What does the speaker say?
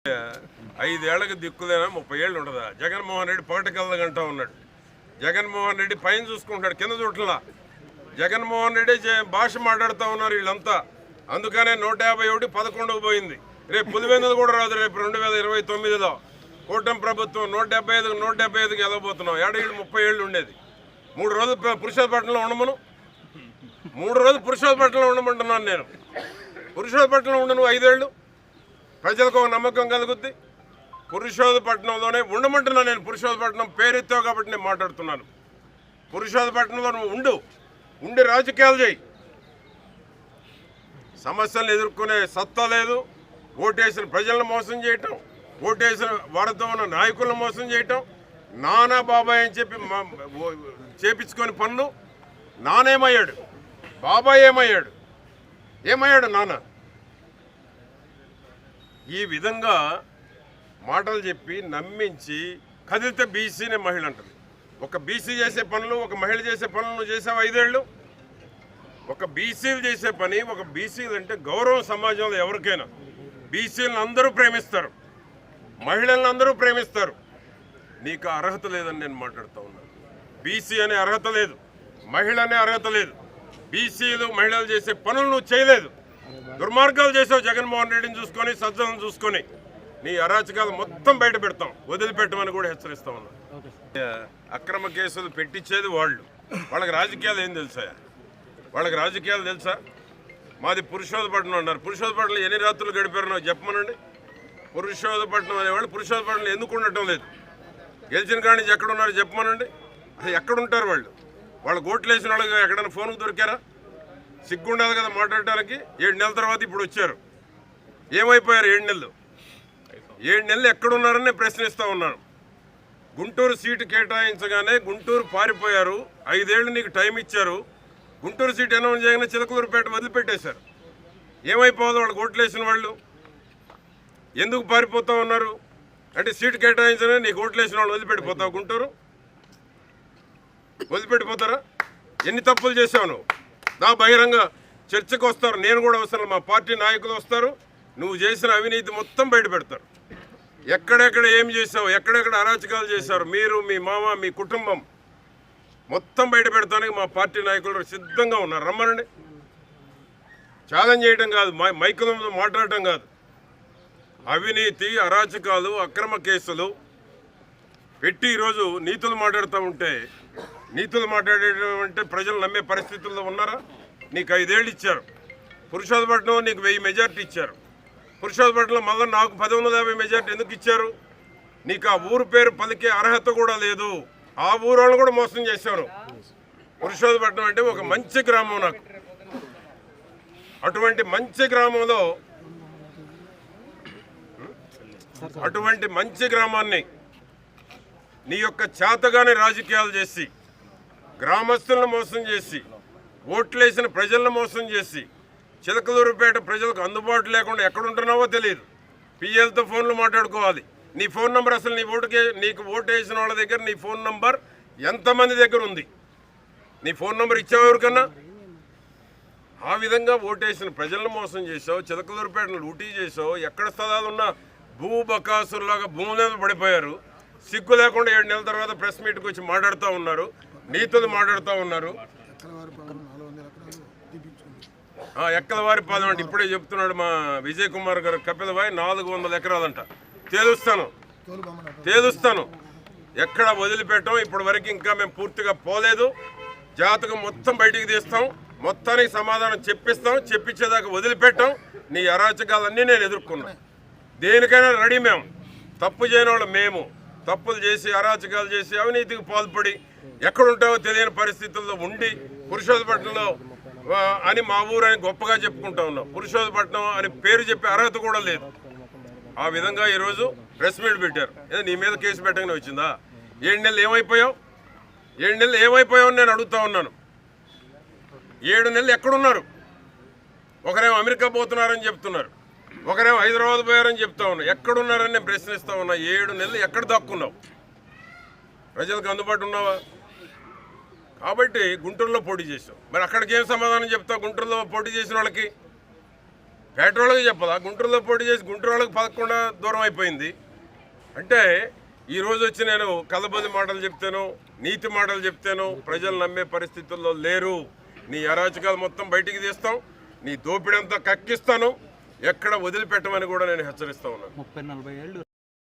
5 ఏళ్లకు దిక్కులేనా 30 ఏళ్ళు ఉండదా? జగన్మోహన్ రెడ్డి పగటికల్లగంటా ఉన్నాడు. జగన్మోహన్ రెడ్డి పైన చూసుకుంటాడు, కింద చూడలా. జగన్మోహన్ రెడ్డి భాష మాట్లాడుతూ ఉన్నారు వీళ్ళంతా. అందుకనే 151 11కు పోయింది. రేపు పులివెందులు కూడా రాదు. రేపు 2029లో కూటమి ప్రభుత్వం 175కి వెళ్ళబోతున్నాం. ఏడేళ్ళు 30 ఏళ్ళు ఉండేది. 3 రోజులు పురుషోత్పట్నంలో ఉండమను. 3 రోజులు పురుషోత్పట్నంలో ఉండమంటున్నాను నేను. పురుషోత్పట్నంలో ఉండను 5 ఏళ్ళు. ప్రజలకు ఒక నమ్మకం కలుగుద్ది. పురుషోత్పట్నంలోనే ఉండమంటున్నాను నేను. పురుషోత్పట్నం పేరెత్తావు కాబట్టి నేను మాట్లాడుతున్నాను. పురుషోత్పట్నంలో నువ్వు ఉండి రాజకీయాలు చేయి. సమస్యలను ఎదుర్కొనే సత్తా లేదు. ఓటేసిన ప్రజలను మోసం చేయటం, ఓటేసిన వారితో ఉన్న నాయకులను మోసం చేయటం, నానా బాబాయ్ అని చెప్పి చేపించుకొని పనులు. నానేమయ్యాడు? బాబాయ్ ఏమయ్యాడు నాన్న? ఈ విధంగా మాటలు చెప్పి నమ్మించి కదిలితే బీసీనే మహిళ అంటుంది. ఒక బీసీ చేసే పనులు, ఒక మహిళ చేసే పనులు నువ్వు చేసావు 5 ఏళ్ళు. ఒక బీసీలు చేసే పని, ఒక బీసీలు అంటే గౌరవం సమాజంలో ఎవరికైనా. బీసీలను అందరూ ప్రేమిస్తారు, మహిళలను అందరూ ప్రేమిస్తారు. నీకు అర్హత లేదని నేను మాట్లాడుతూ ఉన్నాను. బీసీ అనే అర్హత లేదు, మహిళ అనే అర్హత లేదు. బీసీలు మహిళలు చేసే పనులు నువ్వు చేయలేదు. దుర్మార్గాలు చేసావు. జగన్మోహన్ రెడ్డిని చూసుకొని, సజ్జలను చూసుకొని నీ అరాచకాలు మొత్తం బయట పెడతాం, వదిలిపెట్టమని కూడా హెచ్చరిస్తా ఉన్నా. అక్రమ కేసులు పెట్టించేది వాళ్ళకి రాజకీయాలు ఏం తెలుసా? వాళ్ళకి రాజకీయాలు తెలుసా? మాది పురుషోత్పట్నం అన్నారు. పురుషోత్పట్నంలో ఎన్ని రాత్రులు గడిపారో నాకు చెప్పమనండి. పురుషోత్పట్నం అనేవాళ్ళు పురుషోత్పట్నంలో ఎందుకు ఉండటం లేదు? గెలిచిన కాడి నుంచి ఎక్కడున్నారో చెప్పమనండి. అసలు ఎక్కడుంటారు వాళ్ళు? వాళ్ళు ఓట్లు వేసిన వాళ్ళకి ఎక్కడైనా ఫోన్కు దొరికారా? సిగ్గుండాలి కదా మాట్లాడటానికి. 7 నెలల తర్వాత ఇప్పుడు వచ్చారు. ఏమైపోయారు 7 నెలలు? 7 నెలలు ఎక్కడున్నారని నేను ప్రశ్నిస్తూ ఉన్నాను. గుంటూరు సీటు కేటాయించగానే గుంటూరు పారిపోయారు. 5 ఏళ్ళు నీకు టైం ఇచ్చారు. గుంటూరు సీటు అనౌన్స్ చేయగానే చిలకలూరుపేట వదిలిపెట్టేశారు. ఏమైపోదు వాళ్ళకి ఓట్లు వేసిన వాళ్ళు? ఎందుకు పారిపోతూ ఉన్నారు అంటే సీటు కేటాయించగానే నీకు ఓట్లు వేసిన వాళ్ళు వదిలిపెట్టిపోతావు? గుంటూరు వదిలిపెట్టిపోతారా? ఎన్ని తప్పులు చేసావు నువ్వు? నా బహిరంగ చర్చకు వస్తారు. నేను కూడా వస్తాను, మా పార్టీ నాయకులు వస్తారు. నువ్వు చేసిన అవినీతి మొత్తం బయట పెడతారు. ఎక్కడెక్కడ ఏం చేసావు, ఎక్కడెక్కడ అరాచకాలు చేశారు మీరు, మీ మామ, మీ కుటుంబం మొత్తం బయట పెడతానికి మా పార్టీ నాయకులు సిద్ధంగా ఉన్నారు. రమ్మనండి. ఛాలెంజ్ చేయడం కాదు, మైకులతో మాట్లాడటం కాదు. అవినీతి, అరాచకాలు, అక్రమ కేసులు పెట్టి ఈరోజు నీతులు మాట్లాడుతూ ఉంటే, నీతులు మాట్లాడేటంటే ప్రజలు నమ్మే పరిస్థితుల్లో ఉన్నారా? నీకు 5 ఏళ్ళు ఇచ్చారు. పురుషోత్పట్నం నీకు 1000 మెజార్టీ ఇచ్చారు. పురుషోత్పట్నంలో మళ్ళీ నాకు 1150 మెజార్టీ ఎందుకు ఇచ్చారు? నీకు ఆ ఊరు పేరు పలికే అర్హత కూడా లేదు. ఆ ఊరోళ్ళని కూడా మోసం చేశారు. పురుషోత్పట్నం అంటే ఒక మంచి గ్రామం నాకు. అటువంటి మంచి గ్రామాన్ని నీ యొక్క చేతగానే రాజకీయాలు చేసి, గ్రామస్తులను మోసం చేసి, ఓట్లేసిన ప్రజలను మోసం చేసి, చిలకలూరుపేట ప్రజలకు అందుబాటు లేకుండా ఎక్కడుంటున్నావో తెలియదు. పిఎల్తో ఫోన్లు మాట్లాడుకోవాలి. నీ ఫోన్ నంబర్ అసలు నీకు ఓటు వేసిన వాళ్ళ దగ్గర నీ ఫోన్ నంబర్ ఎంతమంది దగ్గర ఉంది? నీ ఫోన్ నంబర్ ఇచ్చావు ఎవరికన్నా? ఆ విధంగా ఓటేసిన ప్రజలను మోసం చేసావు. చిలకలూరుపేటను లూటీ చేసావు. ఎక్కడ స్థలాలు ఉన్నా భూబకాసుల్లాగా భూమి మీద పడిపోయారు. సిగ్గు లేకుండా 7 నెలల తర్వాత ప్రెస్ మీట్కి వచ్చి మాట్లాడుతూ ఉన్నారు, నీతులు మాట్లాడుతూ ఉన్నారు. ఎక్కలవారిపాలెం అంటే ఇప్పుడే చెప్తున్నాడు మా విజయ్ కుమార్ గారు. కపిలవాయి 400 ఎకరాలంట. తేలుస్తాను. ఎక్కడ వదిలిపెట్టాం ఇప్పటి వరకు. ఇంకా మేము పూర్తిగా పోలేదు. జాతకం మొత్తం బయటికి తీస్తాం, మొత్తానికి సమాధానం చెప్పిస్తాం. చెప్పించేదాకా వదిలిపెట్టాం. నీ అరాచకాలన్నీ నేను ఎదుర్కొన్నా. దేనికైనా రెడీ. మేము తప్పు చేయని వాళ్ళు. మేము తప్పులు చేసి, అరాచకాలు చేసి, అవినీతికి పాల్పడి ఎక్కడుంటావో తెలియని పరిస్థితుల్లో ఉండి పురుషోత్పట్నంలో అని మా ఊరు అని గొప్పగా చెప్పుకుంటా ఉన్నాం. పురుషోత్పట్నం అని పేరు చెప్పే అర్హత కూడా లేదు. ఆ విధంగా ఈరోజు ప్రెస్ మీట్ పెట్టారు. నీ మీద కేసు పెట్టగానే వచ్చిందా? 7 నెలలు ఏమైపోయావు? 7 నెలలు ఏమైపోయావు నేను అడుగుతా ఉన్నాను. 7 నెలలు ఎక్కడున్నారు? ఒకరేమో అమెరికా పోతున్నారని చెప్తున్నారు, ఒకరేమో హైదరాబాద్ పోయారని చెప్తా ఉన్నా. ఎక్కడున్నారని నేను ప్రశ్నిస్తా ఉన్నా. 7 నెలలు ఎక్కడ దాక్కున్నావు? ప్రజలకు అందుబాటు ఉన్నావా? కాబట్టి గుంటూరులో పోటీ చేసావు. మరి అక్కడికి ఏం సమాధానం చెప్తావు? గుంటూరులో పోటీ చేసిన వాళ్ళకి పేటోళ్ళకి చెప్పదా? గుంటూరులో పోటీ చేసి గుంటూరు వాళ్ళకి పదకుండా దూరం అయిపోయింది. అంటే ఈరోజు వచ్చి నేను కలబొల్లి మాటలు చెప్తాను, నీతి మాటలు చెప్తాను, ప్రజలు నమ్మే పరిస్థితుల్లో లేరు. నీ అరాచకాలు మొత్తం బయటికి తీస్తాం, నీ దోపిడంతా కక్కిస్తాను, ఎక్కడ వదిలిపెట్టమని కూడా నేను హెచ్చరిస్తా ఉన్నాను. 30-40 ఏళ్ళు